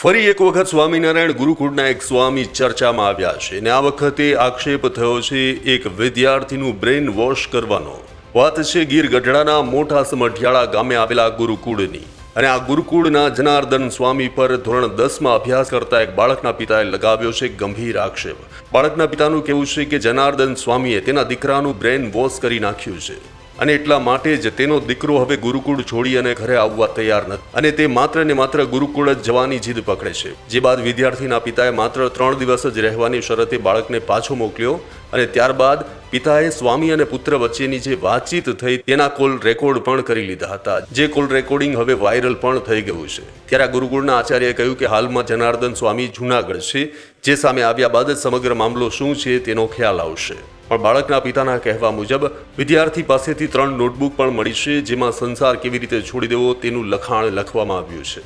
ફરી એક વખત સ્વામિનારાયણ ગુરુકુળના એક સ્વામી ચર્ચામાં આવ્યા છે અને આ વખતે આક્ષેપ થયો છે એક વિદ્યાર્થીનું બ્રેઇન વોશ કરવાનો। વાત છે ગીર ગઢડાના મોટા સમઢિયાળા ગામે આવેલા ગુરુકુળની અને આ ગુરુકુળના જનાર્દન સ્વામી પર ધોરણ 10માં અભ્યાસ કરતા એક બાળકના પિતાએ લગાવ્યો છે ગંભીર આક્ષેપ। બાળકના પિતાનું કહેવું છે કે જનાર્દન સ્વામીએ તેના દીકરાનું બ્રેઇન વોશ કરી નાખ્યું છે અને એટલા માટે જ તેનો દીકરો હવે ગુરુકુળ છોડી અને ઘરે આવવા તૈયાર નથી અને તે માત્ર ને માત્ર ગુરુકુળ જ જવાની જીદ પકડે છે। જે બાદ વિદ્યાર્થીના પિતાએ માત્ર 3 દિવસ જ રહેવાની શરતે બાળકને પાછો મોકલ્યો અને ત્યારબાદ પિતાએ સ્વામી અને પુત્ર વચ્ચેની જે વાતચીત થઈ તેના કોલ રેકોર્ડ પણ કરી લીધા હતા, જે કોલ રેકોર્ડિંગ હવે વાયરલ પણ થઈ ગયું છે। ત્યારે આ ગુરુકુળના આચાર્યએ કહ્યું કે હાલમાં જનાર્દન સ્વામી જૂનાગઢ છે, જે સામે આવ્યા બાદ જ સમગ્ર મામલો શું છે તેનો ખ્યાલ આવશે। પણ બાળકના પિતાના કહેવા મુજબ વિદ્યાર્થી પાસેથી 3 નોટબુક પણ મળી છે, જેમાં સંસાર કેવી રીતે છોડી દેવો તેનું લખાણ લખવામાં આવ્યું છે।